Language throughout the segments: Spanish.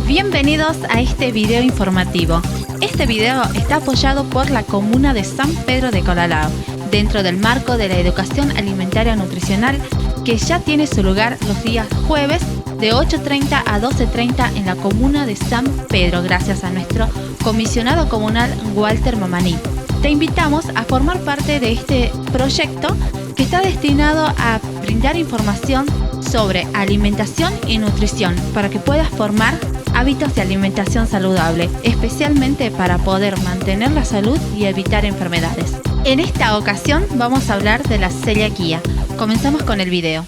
Bienvenidos a este video informativo. Este video está apoyado por la comuna de San Pedro de Colalao, dentro del marco de la educación alimentaria nutricional que ya tiene su lugar los días jueves de 8:30 a 12:30 en la comuna de San Pedro, gracias a nuestro comisionado comunal Walter Mamaní. Te invitamos a formar parte de este proyecto que está destinado a brindar información sobre alimentación y nutrición para que puedas formar hábitos de alimentación saludable, especialmente para poder mantener la salud y evitar enfermedades. En esta ocasión vamos a hablar de la celiaquía. Comenzamos con el video.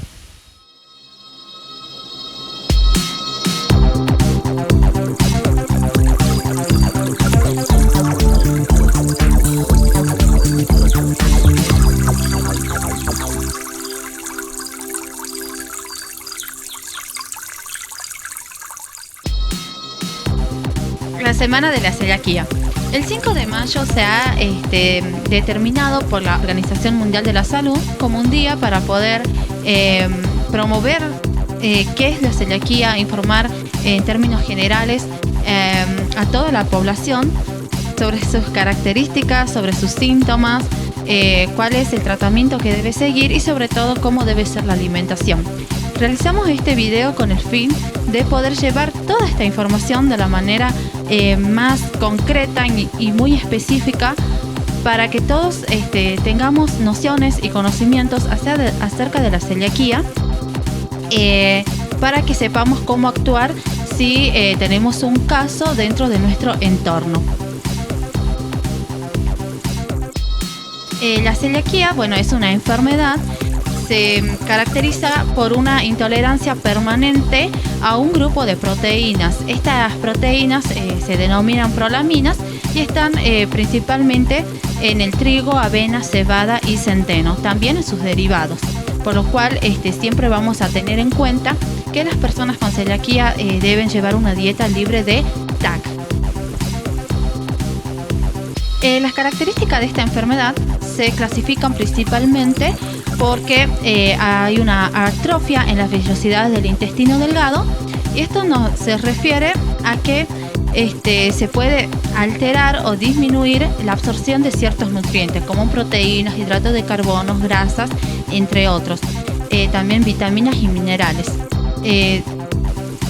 La semana de la celiaquía. El 5 de mayo se ha determinado por la Organización Mundial de la Salud como un día para poder promover qué es la celiaquía, informar en términos generales a toda la población sobre sus características, sobre sus síntomas, cuál es el tratamiento que debe seguir y sobre todo cómo debe ser la alimentación. Realizamos este video con el fin de poder llevar toda esta información de la manera más concreta y muy específica para que todos tengamos nociones y conocimientos acerca de la celiaquía, para que sepamos cómo actuar si tenemos un caso dentro de nuestro entorno. La celiaquía, es una enfermedad. Se caracteriza por una intolerancia permanente a un grupo de proteínas. Estas proteínas se denominan prolaminas y están principalmente en el trigo, avena, cebada y centeno, también en sus derivados. Por lo cual siempre vamos a tener en cuenta que las personas con celiaquía deben llevar una dieta libre de TAC. Las características de esta enfermedad se clasifican principalmente porque hay una atrofia en las vellosidades del intestino delgado, y esto se refiere a que se puede alterar o disminuir la absorción de ciertos nutrientes como proteínas, hidratos de carbono, grasas, entre otros, también vitaminas y minerales.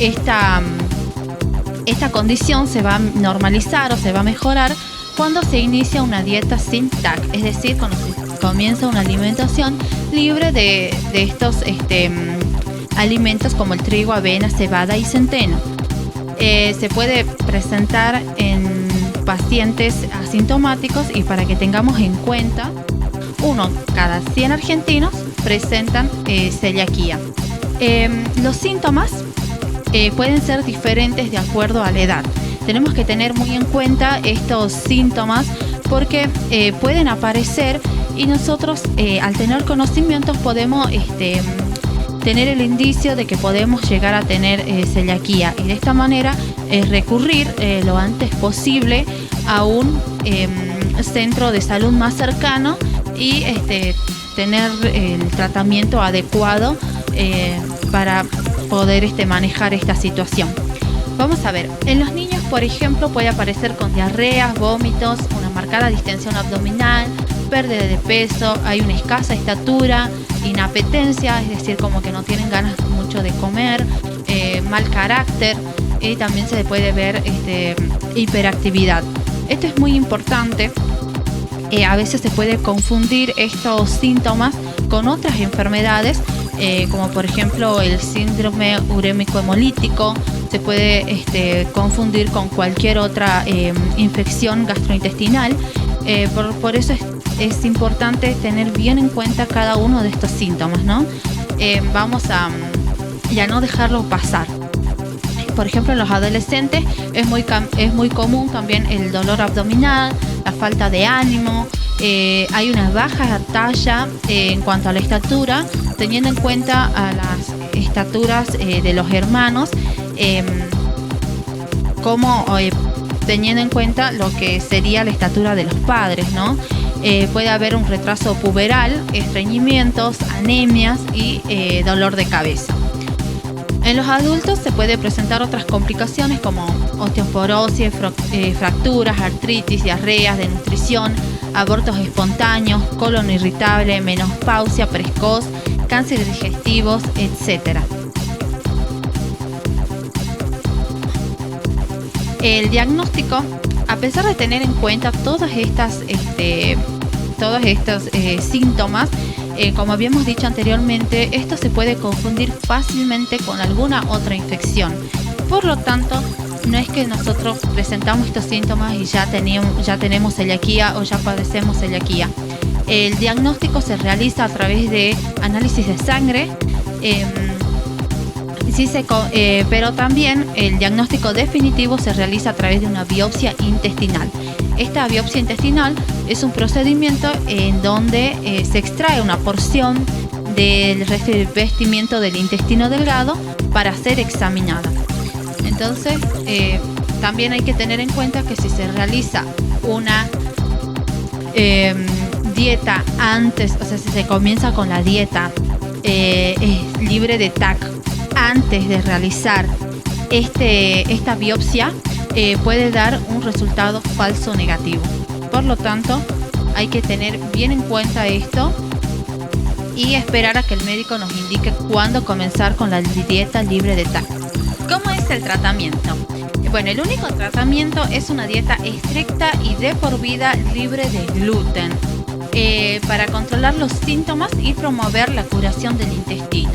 Esta condición se va a normalizar o se va a mejorar cuando se inicia una dieta sin TAC, es decir, cuando se comienza una alimentación libre de estos alimentos como el trigo, avena, cebada y centeno. Se puede presentar en pacientes asintomáticos, y para que tengamos en cuenta, 1 cada 100 argentinos presentan celiaquía. Los síntomas pueden ser diferentes de acuerdo a la edad. Tenemos que tener muy en cuenta estos síntomas porque pueden aparecer, y nosotros al tener conocimientos podemos tener el indicio de que podemos llegar a tener celiaquía, y de esta manera recurrir lo antes posible a un centro de salud más cercano y tener el tratamiento adecuado para poder manejar esta situación. Vamos a ver, en los niños, por ejemplo, puede aparecer con diarreas, vómitos, una marcada distensión abdominal, pérdida de peso, hay una escasa estatura, inapetencia, es decir, como que no tienen ganas mucho de comer, mal carácter, y también se puede ver hiperactividad. Esto es muy importante. A veces se puede confundir estos síntomas con otras enfermedades, como por ejemplo el síndrome urémico hemolítico. Se puede confundir con cualquier otra infección gastrointestinal. Por eso es importante tener bien en cuenta cada uno de estos síntomas, ¿no? Vamos a no dejarlo pasar. Por ejemplo, en los adolescentes es muy común también el dolor abdominal, la falta de ánimo. Hay una baja talla en cuanto a la estatura, teniendo en cuenta a las estaturas de los hermanos, como teniendo en cuenta lo que sería la estatura de los padres, ¿no? Puede haber un retraso puberal, estreñimientos, anemias y dolor de cabeza. En los adultos se puede presentar otras complicaciones como osteoporosis, fracturas, artritis, diarreas, desnutrición, abortos espontáneos, colon irritable, menopausia precoz, cánceres digestivos, etc. El diagnóstico, a pesar de tener en cuenta todos estos síntomas, como habíamos dicho anteriormente, esto se puede confundir fácilmente con alguna otra infección. Por lo tanto, no es que nosotros presentamos estos síntomas y ya tenemos celiaquía o ya padecemos celiaquía. El diagnóstico se realiza a través de análisis de sangre, pero también el diagnóstico definitivo se realiza a través de una biopsia intestinal. Esta biopsia intestinal es un procedimiento en donde se extrae una porción del revestimiento del intestino delgado para ser examinada. Entonces, también hay que tener en cuenta que si se realiza una dieta antes, o sea, si se comienza con la dieta libre de TAC antes de realizar esta biopsia, puede dar un resultado falso negativo. Por lo tanto, hay que tener bien en cuenta esto y esperar a que el médico nos indique cuándo comenzar con la dieta libre de TAC. ¿Cómo es el tratamiento? Bueno, el único tratamiento es una dieta estricta y de por vida libre de gluten, para controlar los síntomas y promover la curación del intestino.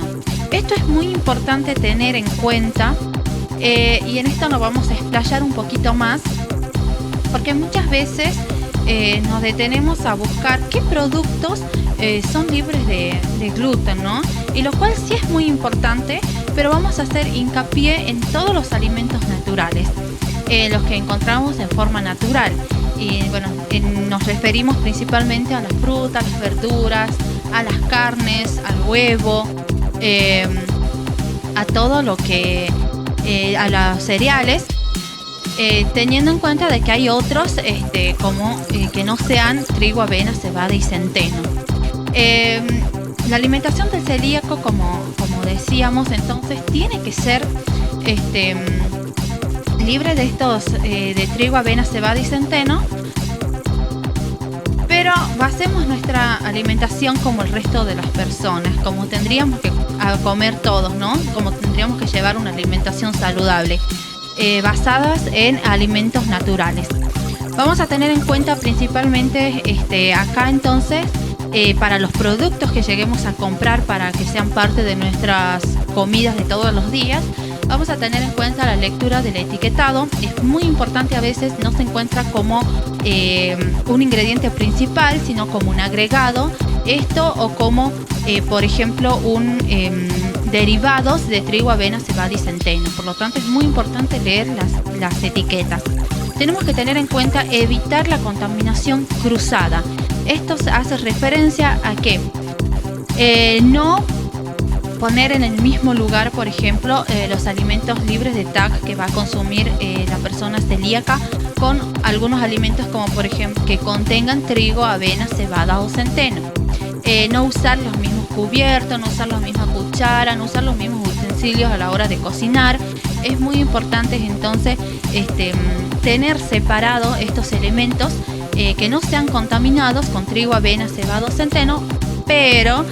Esto es muy importante tener en cuenta, y en esto nos vamos a explayar un poquito más, porque muchas veces nos detenemos a buscar qué productos son libres de gluten, ¿no? Y lo cual sí es muy importante, pero vamos a hacer hincapié en todos los alimentos naturales, los que encontramos en forma natural. Y bueno, nos referimos principalmente a las frutas, las verduras, a las carnes, al huevo, a todo lo que a los cereales, teniendo en cuenta de que hay otros como que no sean trigo, avena, cebada y centeno. La alimentación del celíaco, como decíamos, entonces tiene que ser libre de estos de trigo, avena, cebada y centeno, pero basemos nuestra alimentación como el resto de las personas, como tendríamos que comer todos, ¿no? Como tendríamos que llevar una alimentación saludable, basadas en alimentos naturales. Vamos a tener en cuenta principalmente acá entonces, para los productos que lleguemos a comprar para que sean parte de nuestras comidas de todos los días, vamos a tener en cuenta la lectura del etiquetado. Es muy importante, a veces no se encuentra como un ingrediente principal, sino como un agregado, o como por ejemplo derivados de trigo, avena, cebada y centeno. Por lo tanto, es muy importante leer las etiquetas. Tenemos que tener en cuenta evitar la contaminación cruzada. Esto hace referencia a que no poner en el mismo lugar, por ejemplo, los alimentos libres de TAC que va a consumir la persona celíaca con algunos alimentos como por ejemplo que contengan trigo, avena, cebada o centeno. No usar los mismos cubiertos, no usar las mismas cucharas, no usar los mismos utensilios a la hora de cocinar. Es muy importante entonces tener separados estos elementos, que no sean contaminados con trigo, avena, cebada o centeno, pero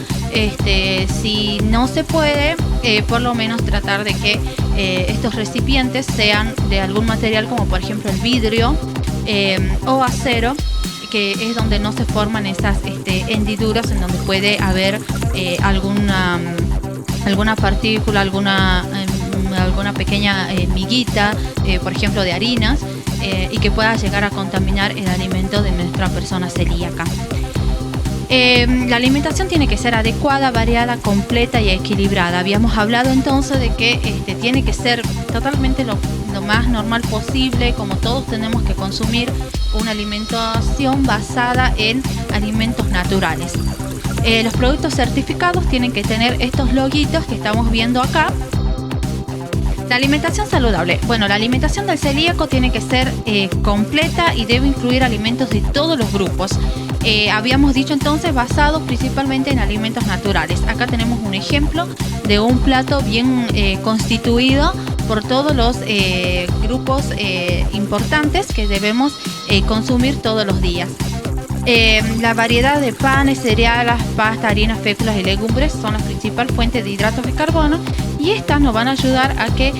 si no se puede, por lo menos tratar de que estos recipientes sean de algún material como por ejemplo el vidrio o acero, que es donde no se forman esas hendiduras en donde puede haber alguna partícula, alguna pequeña miguita, por ejemplo de harinas, y que pueda llegar a contaminar el alimento de nuestra persona celíaca. La alimentación tiene que ser adecuada, variada, completa y equilibrada. Habíamos hablado entonces de que tiene que ser totalmente lo más normal posible, como todos tenemos que consumir una alimentación basada en alimentos naturales. Los productos certificados tienen que tener estos loguitos que estamos viendo acá. La alimentación saludable. Bueno, la alimentación del celíaco tiene que ser completa y debe incluir alimentos de todos los grupos. Habíamos dicho entonces basado principalmente en alimentos naturales. Acá tenemos un ejemplo de un plato bien constituido por todos los grupos importantes que debemos consumir todos los días. La variedad de panes, cereales, pasta, harinas, féculas y legumbres son las principales fuentes de hidratos de carbono, y estas nos van a ayudar a que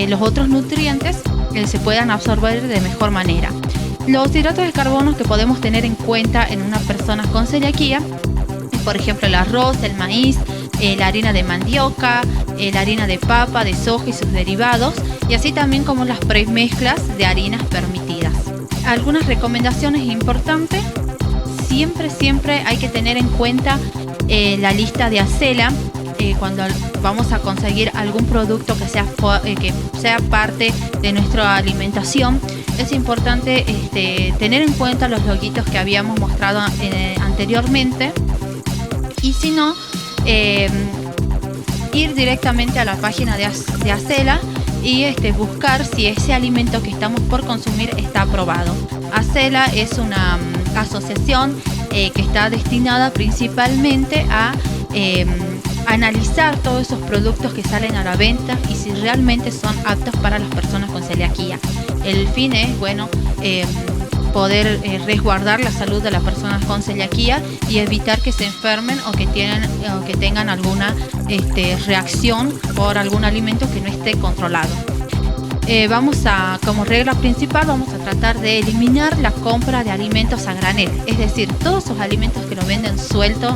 los otros nutrientes se puedan absorber de mejor manera. Los hidratos de carbono que podemos tener en cuenta en una persona con celiaquía, por ejemplo el arroz, el maíz, la harina de mandioca, la harina de papa, de soja y sus derivados, y así también como las premezclas de harinas permitidas. Algunas recomendaciones importantes: siempre hay que tener en cuenta la lista de Acela cuando vamos a conseguir algún producto que sea parte de nuestra alimentación. Es importante tener en cuenta los loguitos que habíamos mostrado anteriormente, y si no, ir directamente a la página de Acela y buscar si ese alimento que estamos por consumir está aprobado. Acela es una asociación que está destinada principalmente a analizar todos esos productos que salen a la venta y si realmente son aptos para las personas con celiaquía. El fin es, poder resguardar la salud de las personas con celiaquía y evitar que se enfermen o que tengan alguna reacción por algún alimento que no esté controlado. Como regla principal, vamos a tratar de eliminar la compra de alimentos a granel. Es decir, todos esos alimentos que lo venden sueltos,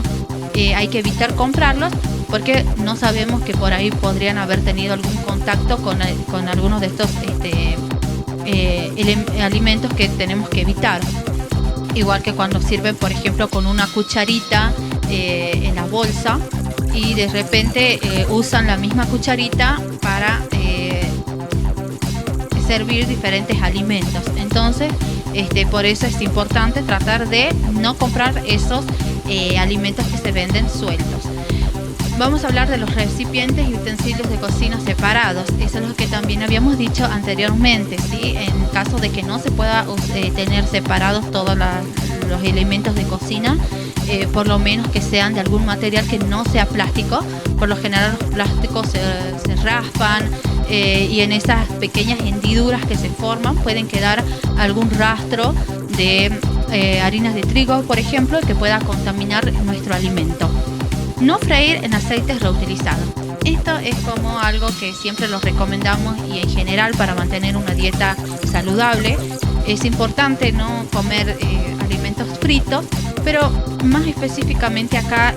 hay que evitar comprarlos, porque no sabemos que por ahí podrían haber tenido algún contacto con algunos de estos alimentos que tenemos que evitar. Igual que cuando sirven, por ejemplo, con una cucharita en la bolsa y de repente usan la misma cucharita para servir diferentes alimentos. Entonces, por eso es importante tratar de no comprar esos alimentos que se venden sueltos. Vamos a hablar de los recipientes y utensilios de cocina separados. Eso es lo que también habíamos dicho anteriormente, ¿sí? En caso de que no se pueda tener separados todos los elementos de cocina, por lo menos que sean de algún material que no sea plástico. Por lo general los plásticos se raspan y en esas pequeñas hendiduras que se forman pueden quedar algún rastro de harinas de trigo, por ejemplo, que pueda contaminar nuestro alimento. No freír en aceites reutilizados. Esto es como algo que siempre los recomendamos, y en general para mantener una dieta saludable es importante no comer alimentos fritos, pero más específicamente acá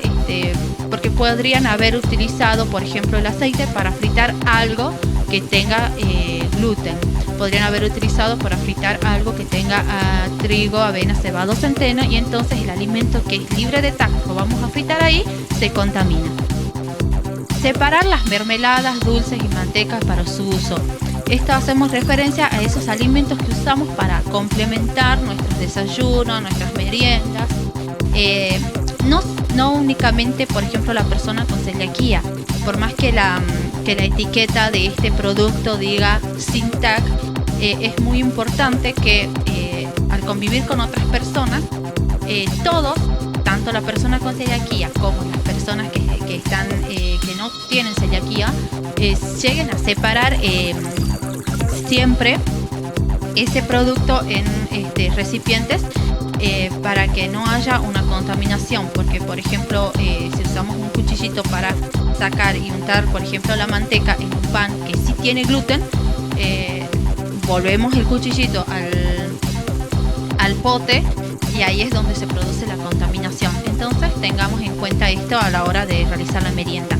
porque podrían haber utilizado, por ejemplo, el aceite para fritar algo que tenga gluten. Podrían haber utilizado para fritar algo que tenga trigo, avena, cebada o centeno, y entonces el alimento que es libre de TAC lo vamos a fritar ahí, se contamina. Separar las mermeladas, dulces y mantecas para su uso. Esto hacemos referencia a esos alimentos que usamos para complementar nuestros desayunos, nuestras meriendas. No únicamente, por ejemplo, la persona con celiaquía. Por más que la etiqueta de este producto diga sin TAC, es muy importante que al convivir con otras personas, todos, tanto la persona con celiaquía como las personas que no tienen celiaquía, lleguen a separar siempre ese producto en recipientes para que no haya una contaminación. Porque, por ejemplo, si usamos un cuchillito para sacar y untar, por ejemplo, la manteca en un pan que sí tiene gluten, volvemos el cuchillito al pote y ahí es donde se produce la contaminación. Entonces tengamos en cuenta esto a la hora de realizar la merienda.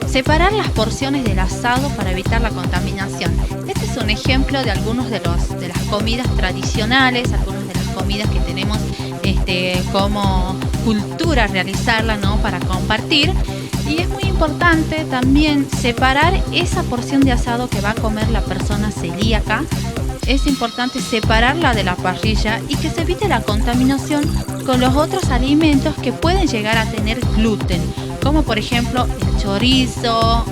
Separar las porciones del asado para evitar la contaminación. Este es un ejemplo de algunos de las comidas tradicionales, algunas de las comidas que tenemos como cultura realizarla, ¿no? Para compartir. Y es muy importante también separar esa porción de asado que va a comer la persona celíaca. Es importante separarla de la parrilla y que se evite la contaminación con los otros alimentos que pueden llegar a tener gluten, como por ejemplo el chorizo,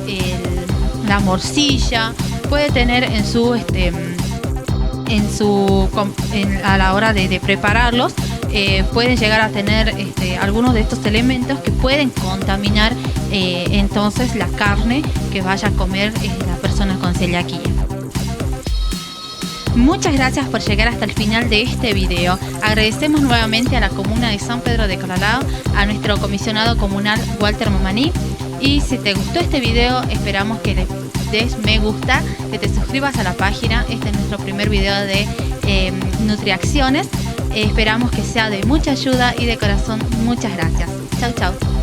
la morcilla, puede tener a la hora de prepararlos. Pueden llegar a tener algunos de estos elementos que pueden contaminar entonces la carne que vaya a comer la persona con celiaquía. Muchas gracias por llegar hasta el final de este video. Agradecemos nuevamente a la comuna de San Pedro de Colalao, a nuestro comisionado comunal Walter Momaní. Y si te gustó este video, esperamos que le des me gusta, que te suscribas a la página. Este es nuestro primer video de Nutriacciones. Esperamos que sea de mucha ayuda y de corazón. Muchas gracias. Chau, chau.